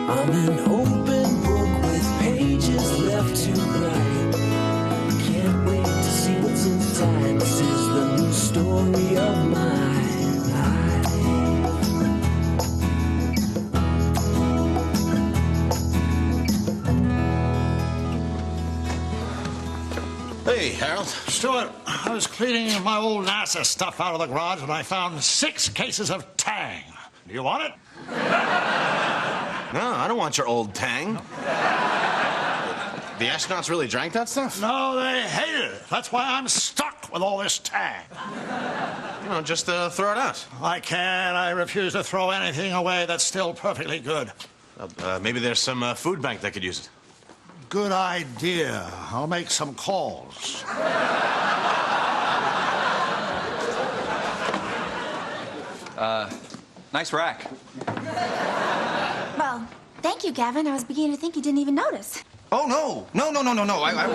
I'm an open book with pages left to write. Can't wait to see what's inside. This is the new story of my life. Hey, Harold. Stuart, I was cleaning my old NASA stuff out of the garage and I found 6 cases of Tang. Do you want it? No, I don't want your old Tang. The astronauts really drank that stuff? No, they hated it. That's why I'm stuck with all this Tang. You know, just throw it out. I can't. I refuse to throw anything away that's still perfectly good. Maybe there's some food bank that could use it. Good idea. I'll make some calls. Nice rack. Well, thank you, Gavin. I was beginning to think you didn't even notice. Oh, no. I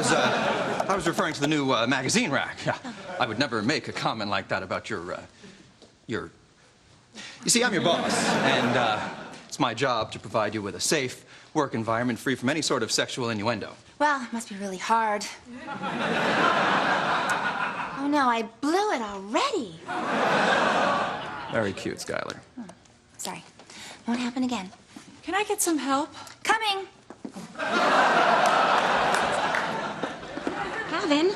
was referring to the new magazine rack. Yeah. I would never make a comment like that about your... You see, I'm your boss, and it's my job to provide you with a safe work environment free from any sort of sexual innuendo. Well, it must be really hard. Oh, no, I blew it already. Very cute, Skylar. Oh, sorry. Won't happen again. Can I get some help? Coming. Gavin,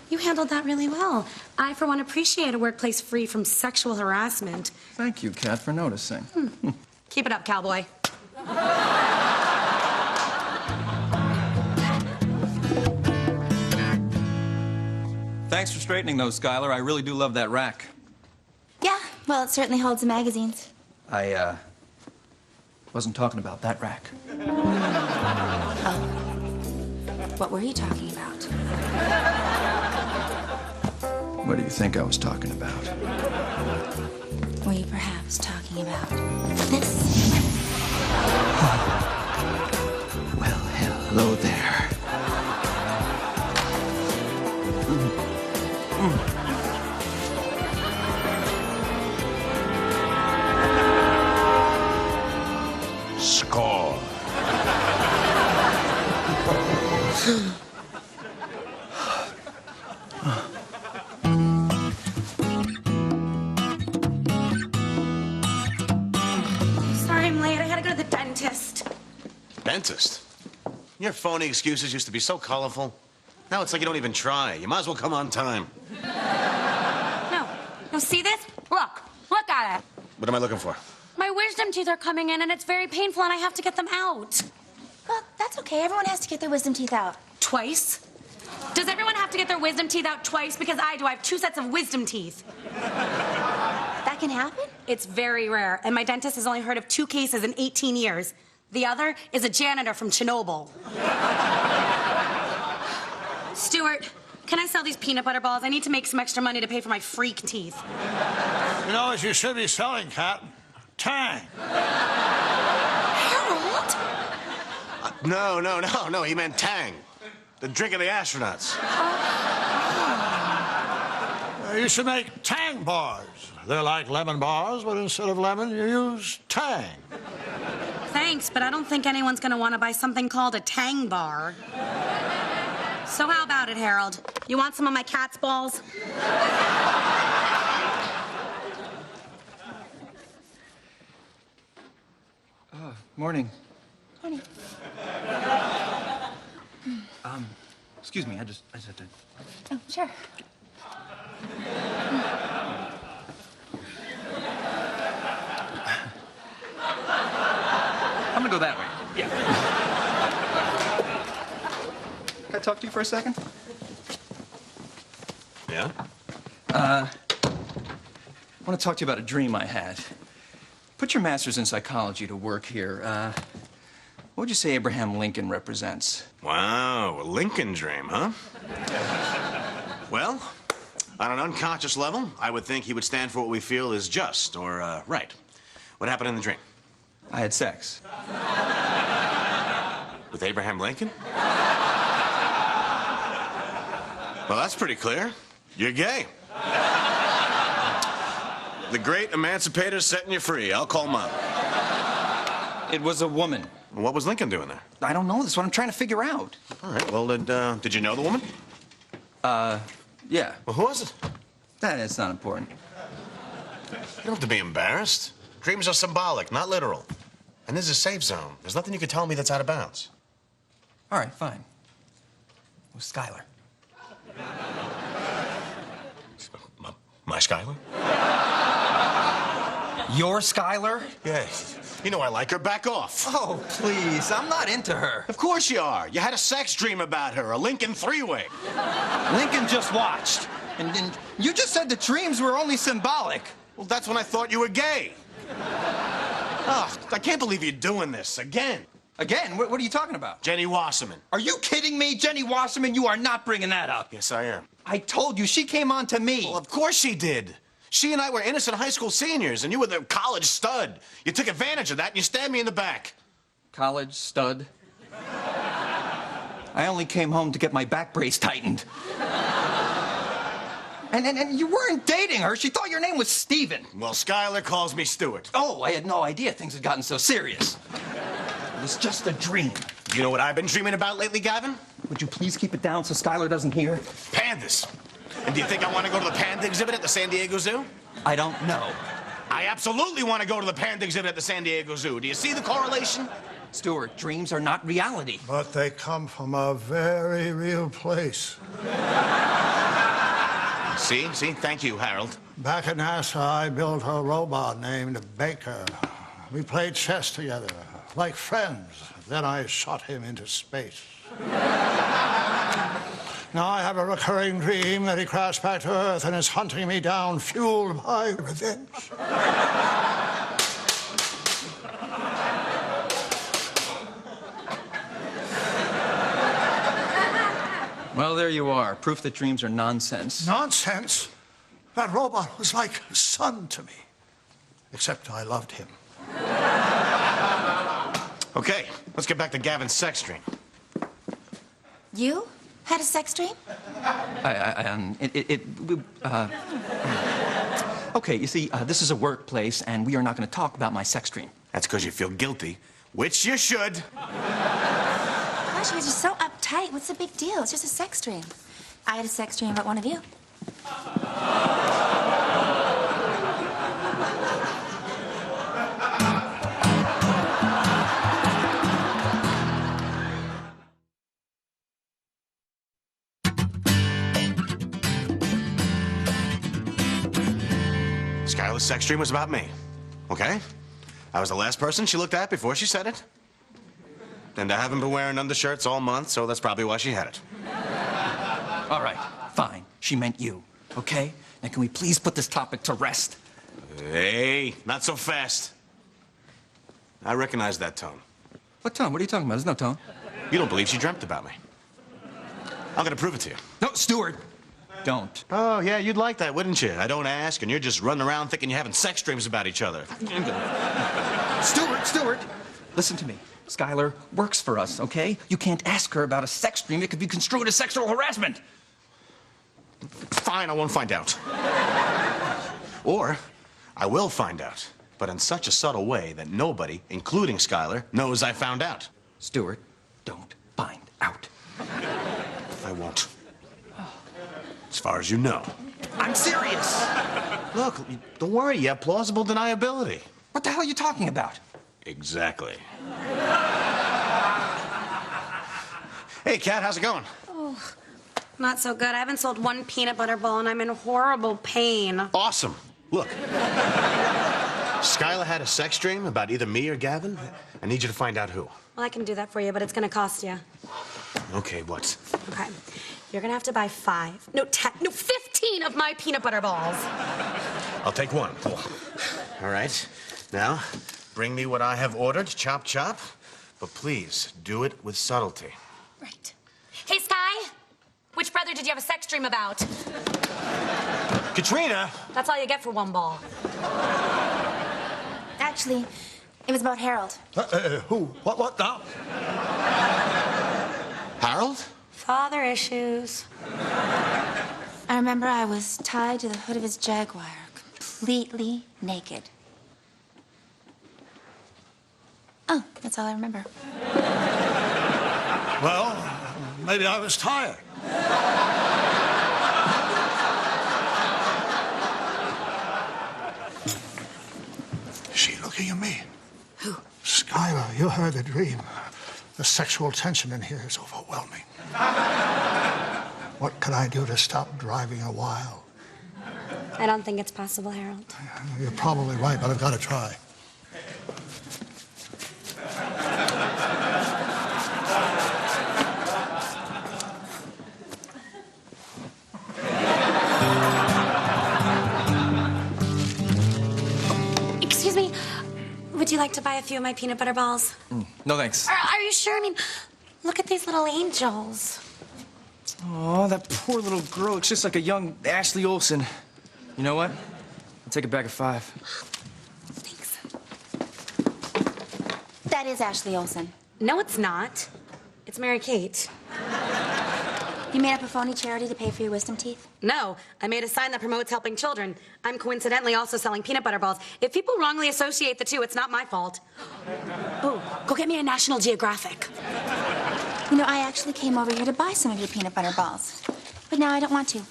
you handled that really well. I, for one, appreciate a workplace free from sexual harassment. Thank you, Kat, for noticing. Keep it up, cowboy. Thanks for straightening those, Skylar. I really do love that rack. Yeah, well, it certainly holds the magazines. I wasn't talking about that rack. Oh. What were you talking about? What do you think I was talking about? Were you perhaps talking about this? Well, hello there. Score. Sorry I'm late. I had to go to the dentist. Dentist? Your phony excuses used to be so colorful. Now it's like you don't even try. You might as well come on time. No. No, see this? Look at it. What am I looking for? My wisdom teeth are coming in, and it's very painful, and I have to get them out. Well, that's okay. Everyone has to get their wisdom teeth out. Twice? Does everyone have to get their wisdom teeth out twice? Because I do. I have 2 sets of wisdom teeth. That can happen? It's very rare, and my dentist has only heard of 2 cases in 18 years. The other is a janitor from Chernobyl. Stuart, can I sell these peanut butter balls? I need to make some extra money to pay for my freak teeth. You know what you should be selling, Cat? Tang. Harold? No. He meant Tang. The drink of the astronauts. You should make Tang bars. They're like lemon bars, but instead of lemon, you use Tang. Thanks, but I don't think anyone's gonna want to buy something called a Tang bar. So how about it, Harold? You want some of my cat's balls? Morning. Morning. Excuse me, I just had to... Oh, sure. I'm gonna go that way. Yeah. Can I talk to you for a second? Yeah? I want to talk to you about a dream I had. Put your master's in psychology to work here. What would you say Abraham Lincoln represents? Wow, a Lincoln dream, huh? Well, on an unconscious level, I would think he would stand for what we feel is just or right. What happened in the dream? I had sex. With Abraham Lincoln? Well, that's pretty clear. You're gay. The great emancipator's setting you free. I'll call Mom. It was a woman. What was Lincoln doing there? I don't know. That's what I'm trying to figure out. All right, well, did you know the woman? Yeah. Well, who was it? It's not important. You don't have to be embarrassed. Dreams are symbolic, not literal. And this is a safe zone. There's nothing you can tell me that's out of bounds. All right, fine. It was Skylar. My Skylar? Your Skylar? Yeah. You know I like her. Back off. Oh, please. I'm not into her. Of course you are. You had a sex dream about her, a Lincoln three-way. Lincoln just watched. And you just said the dreams were only symbolic. Well, that's when I thought you were gay. Oh, I can't believe you're doing this again. Again? What are you talking about? Jenny Wasserman. Are you kidding me? Jenny Wasserman, you are not bringing that up. Yes, I am. I told you, she came on to me. Well, of course she did. She and I were innocent high school seniors, and you were the college stud. You took advantage of that, and you stabbed me in the back. College stud. I only came home to get my back brace tightened. And you weren't dating her. She thought your name was Steven. Well, Skylar calls me Stuart. Oh, I had no idea things had gotten so serious. It was just a dream. You know what I've been dreaming about lately, Gavin? Would you please keep it down so Skylar doesn't hear? Pandas. And do you think I want to go to the panda exhibit at the San Diego Zoo? I don't know. I absolutely want to go to the panda exhibit at the San Diego Zoo. Do you see the correlation? Stuart, dreams are not reality. But they come from a very real place. See? Thank you, Harold. Back at NASA, I built a robot named Baker. We played chess together, like friends. Then I shot him into space. Now I have a recurring dream that he crashed back to Earth and is hunting me down, fueled by revenge. Well, there you are. Proof that dreams are nonsense. Nonsense? That robot was like a son to me. Except I loved him. Okay, let's get back to Gavin's sex dream. You had a sex dream? Okay, you see, this is a workplace, and we are not going to talk about my sex dream. That's because you feel guilty, which you should. Gosh, you're just so uptight. What's the big deal? It's just a sex dream. I had a sex dream about one of you. Skylar's sex dream was about me, okay? I was the last person she looked at before she said it. And I haven't been wearing undershirts all month, so that's probably why she had it. All right, fine. She meant you, okay? Now, can we please put this topic to rest? Hey, not so fast. I recognize that tone. What tone? What are you talking about? There's no tone. You don't believe she dreamt about me. I'm gonna prove it to you. No, Stuart, don't. Oh, yeah, you'd like that, wouldn't you? I don't ask, and you're just running around thinking you're having sex dreams about each other. Stuart, listen to me. Skylar works for us, okay? You can't ask her about a sex dream. It could be construed as sexual harassment. Fine, I won't find out. Or I will find out, but in such a subtle way that nobody, including Skylar, knows I found out. Stuart, don't find out. I won't. As far as you know. I'm serious. Look, don't worry, you have plausible deniability. What the hell are you talking about? Exactly. Hey, Kat, how's it going? Not so good. I haven't sold one peanut butter ball, and I'm in horrible pain. Awesome. Look. Skylar had a sex dream about either me or Gavin. I need you to find out who. Well, I can do that for you, but it's going to cost you. Okay, what? Okay. You're going to have to buy 5, no, 10, no, 15 of my peanut butter balls. I'll take one. All right. Now, bring me what I have ordered, chop, chop. But please, do it with subtlety. Right. Hey, Sky, which brother did you have a sex dream about? Katrina! That's all you get for one ball. Actually, it was about Harold. Who? What now? Harold? Father issues. I remember I was tied to the hood of his Jaguar, completely naked. Oh, that's all I remember. Well, maybe I was tired. Is she looking at me? Who? Skylar, you heard the dream. The sexual tension in here is overwhelming. What can I do to stop driving her wild? I don't think it's possible, Harold. You're probably right, but I've got to try. Excuse me, would you like to buy a few of my peanut butter balls? No thanks. Are you sure? I mean, look at these little angels. Oh, that poor little girl looks just like a young Ashley Olsen. You know what? I'll take a bag of 5. Thanks. That is Ashley Olsen. No, it's not. It's Mary Kate. You made up a phony charity to pay for your wisdom teeth? No, I made a sign that promotes helping children. I'm coincidentally also selling peanut butter balls. If people wrongly associate the two, it's not my fault. Ooh, go get me a National Geographic. You know, I actually came over here to buy some of your peanut butter balls. But now I don't want to.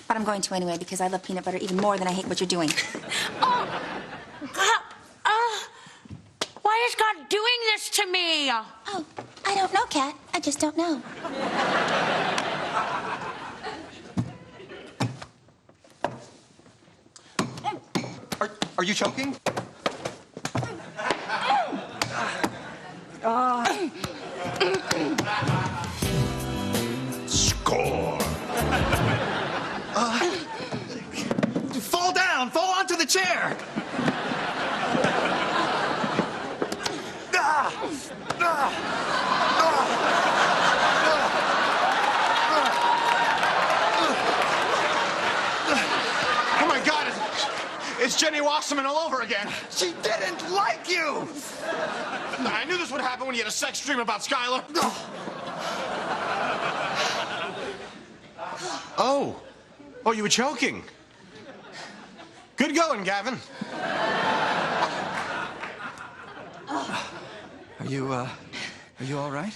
But I'm going to anyway because I love peanut butter even more than I hate what you're doing. Oh, God. Why is God doing this to me? Oh, I don't know, Kat. I just don't know. Are you choking? Score! Fall down! Fall onto the chair! Oh my God, it's Jenny Wasserman all over again. She didn't like you! I knew this would happen when you had a sex dream about Skylar. Oh, you were choking. Good going, Gavin. Are you all right?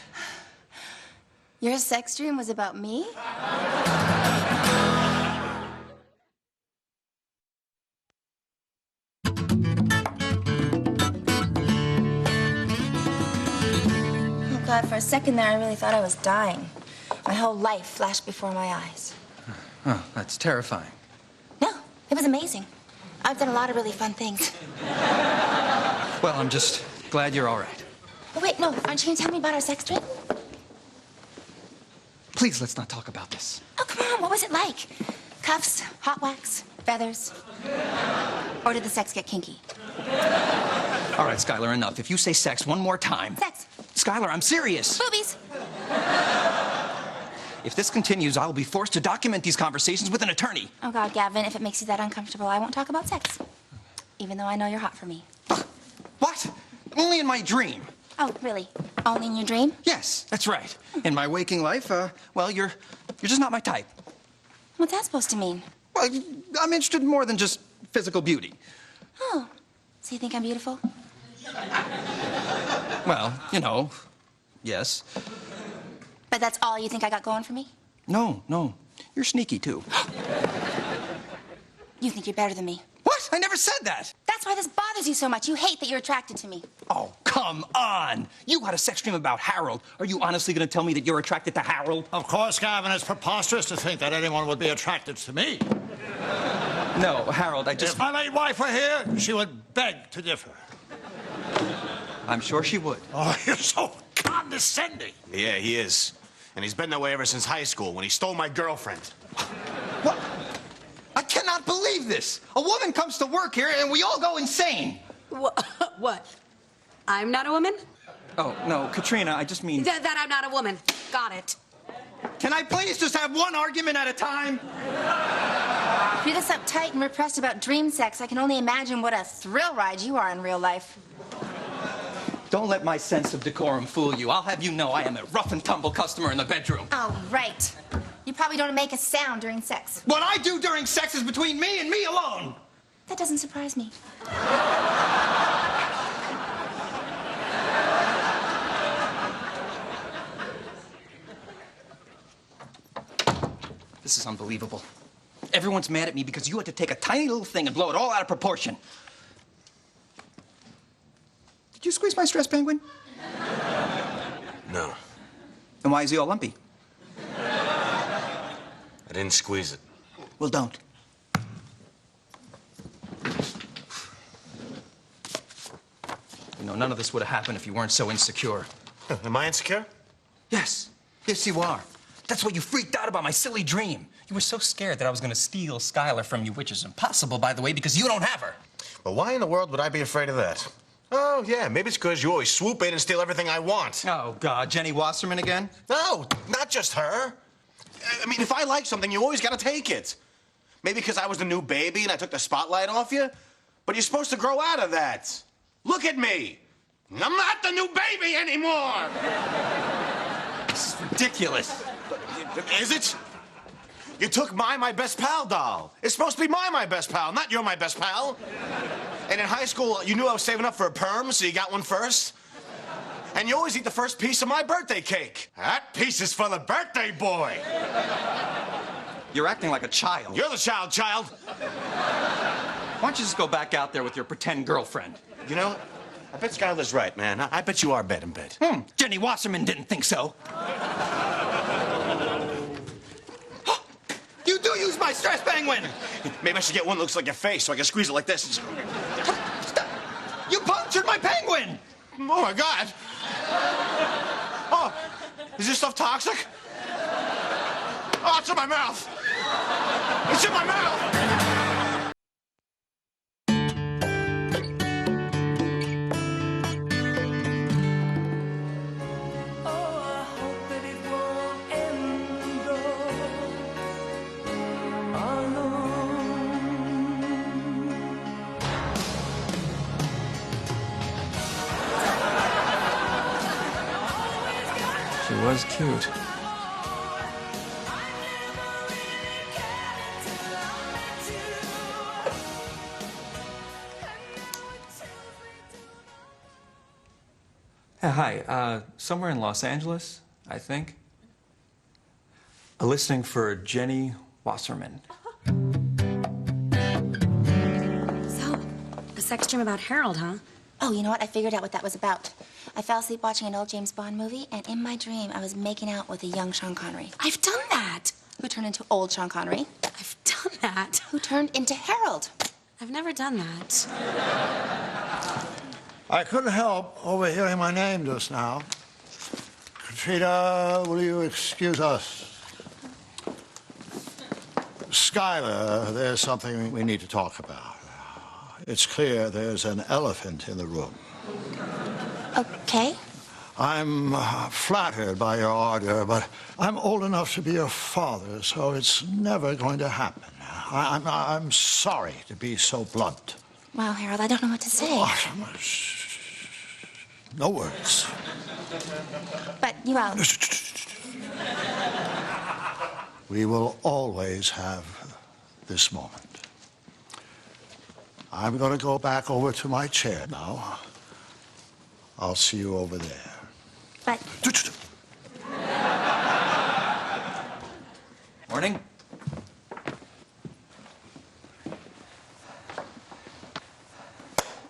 Your sex dream was about me? Oh, God, for a second there, I really thought I was dying. My whole life flashed before my eyes. Oh, that's terrifying. No, it was amazing. I've done a lot of really fun things. Well, I'm just glad you're all right. Oh, wait, no, aren't you going to tell me about our sex dream? Please, let's not talk about this. Oh, come on, what was it like? Cuffs, hot wax, feathers? Or did the sex get kinky? All right, Skylar, enough. If you say sex one more time... Sex. Skylar, I'm serious. Boobies. If this continues, I will be forced to document these conversations with an attorney. Oh, God, Gavin, if it makes you that uncomfortable, I won't talk about sex. Even though I know you're hot for me. What? Only in my dream. Oh, really? Only in your dream? Yes, that's right. In my waking life, well, you're just not my type. What's that supposed to mean? Well, I'm interested in more than just physical beauty. Oh, so you think I'm beautiful? Well, you know, yes. But that's all you think I got going for me? No. You're sneaky, too. You think you're better than me? What? I never said that. That's why this bothers you so much. You hate that you're attracted to me. Oh, come on. You had a sex dream about Harold. Are you honestly going to tell me that you're attracted to Harold? Of course, Gavin, it's preposterous to think that anyone would be attracted to me. No, Harold, I just... If my late wife were here, she would beg to differ. I'm sure she would. Oh, you're so condescending. Yeah, he is. And he's been that way ever since high school when he stole my girlfriend. What? I cannot believe this. A woman comes to work here and we all go insane. What? I'm not a woman? Oh, no, Katrina, I just mean... That I'm not a woman. Got it. Can I please just have one argument at a time? If you're this uptight and repressed about dream sex, I can only imagine what a thrill ride you are in real life. Don't let my sense of decorum fool you. I'll have you know I am a rough-and-tumble customer in the bedroom. Oh, right. You probably don't make a sound during sex. What I do during sex is between me and me alone. That doesn't surprise me. This is unbelievable. Everyone's mad at me because you had to take a tiny little thing and blow it all out of proportion. Did you squeeze my stress penguin? No, Then why is he all lumpy? I didn't squeeze it. Well, don't. You know, none of this would have happened if you weren't so insecure. Am I insecure? Yes. Yes, you are. That's why you freaked out about my silly dream. You were so scared that I was going to steal Skylar from you, which is impossible, by the way, because you don't have her. Well, why in the world would I be afraid of that? Oh, yeah, maybe it's because you always swoop in and steal everything I want. Oh, God. Jenny Wasserman again? No, not just her. I mean, if I like something, you always got to take it. Maybe because I was the new baby and I took the spotlight off you, but you're supposed to grow out of that. Look at me. I'm not the new baby anymore. This is ridiculous. Is it? You took my best pal doll. It's supposed to be my best pal, not you're my best pal. And in high school, you knew I was saving up for a perm, so you got one first. And you always eat the first piece of my birthday cake. That piece is for the birthday boy. You're acting like a child. You're the child. Why don't you just go back out there with your pretend girlfriend? You know, I bet Skylar's right, man. I bet you are bed in bed. Jenny Wasserman didn't think so. You do use my stress penguin! Maybe I should get one that looks like your face so I can squeeze it like this. Stop. You punctured my penguin! Oh, my God. Oh, is this stuff toxic? Oh, it's in my mouth. It's in my mouth. Oh, I hope that it won't end alone. She was cute. Yeah, hi. Somewhere in Los Angeles, I think. A listing for Jenny Wasserman. So, a sex dream about Harold, huh? Oh, you know what? I figured out what that was about. I fell asleep watching an old James Bond movie, and in my dream, I was making out with a young Sean Connery. I've done that. Who turned into old Sean Connery? I've done that. Who turned into Harold? I've never done that. I couldn't help overhearing my name just now. Katrina, will you excuse us? Skylar, there's something we need to talk about. It's clear there's an elephant in the room. Okay. I'm flattered by your ardor, but I'm old enough to be your father, so it's never going to happen. I'm sorry to be so blunt. Wow, Harold, I don't know what to say. No words. But you out. We will always have this moment. I'm going to go back over to my chair now. I'll see you over there. But Morning.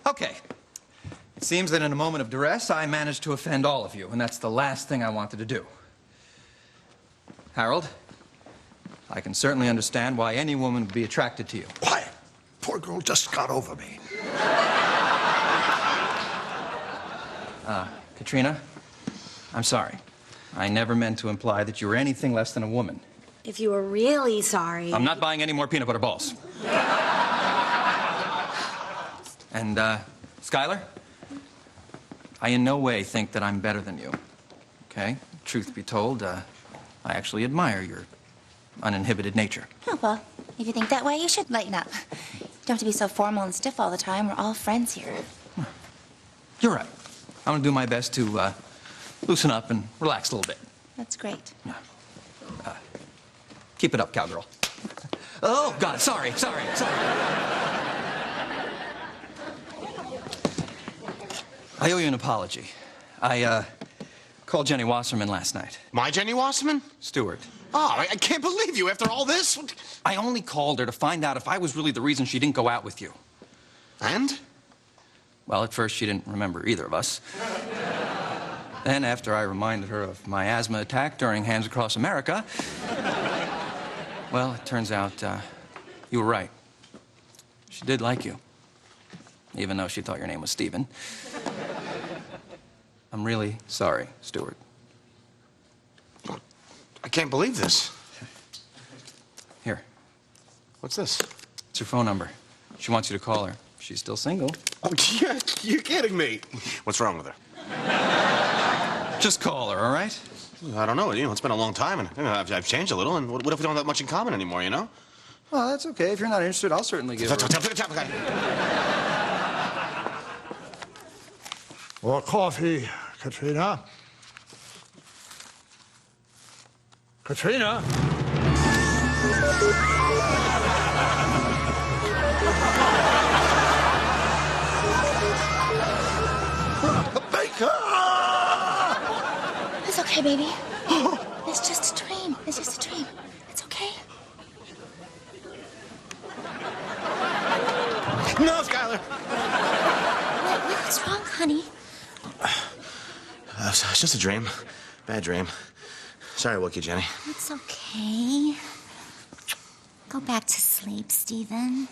Okay. It seems that in a moment of duress, I managed to offend all of you, and that's the last thing I wanted to do. Harold, I can certainly understand why any woman would be attracted to you. Quiet. Poor girl just got over me. Katrina, I'm sorry. I never meant to imply that you were anything less than a woman. If you were really sorry... I'm not buying any more peanut butter balls. And, Skylar, I in no way think that I'm better than you, okay? Truth be told, I actually admire your uninhibited nature. oh, well, if you think that way, you should lighten up. You don't have to be so formal and stiff all the time. We're all friends here. You're right. I'm gonna do my best to, loosen up and relax a little bit. That's great. Keep it up, cowgirl. Oh, God, sorry. I owe you an apology. I Called Jenny Wasserman last night. My Jenny Wasserman? Stewart. Oh, I can't believe you after all this. I only called her to find out if I was really the reason she didn't go out with you. And? Well, at first she didn't remember either of us. Then, after I reminded her of my asthma attack during Hands Across America, well, it turns out you were right. She did like you, even though she thought your name was Stephen. I'm really sorry, Stewart. I can't believe this. Here, What's this? it's her phone number. She wants you to call her. She's still single. Oh, you're kidding me. What's wrong with her? Just call her, all right? I don't know. It's been a long time, and I've changed a little. And what if we don't have that much in common anymore? Well, that's okay. If you're not interested, I'll certainly give her... More coffee, Katrina. Katrina? Baker! It's okay, baby. It's just a dream. It's just a dream. It's okay. No, Skylar. What's wrong, honey? It's just a dream. Bad dream. Sorry I woke you, Jenny. It's okay. Go back to sleep, Stephen.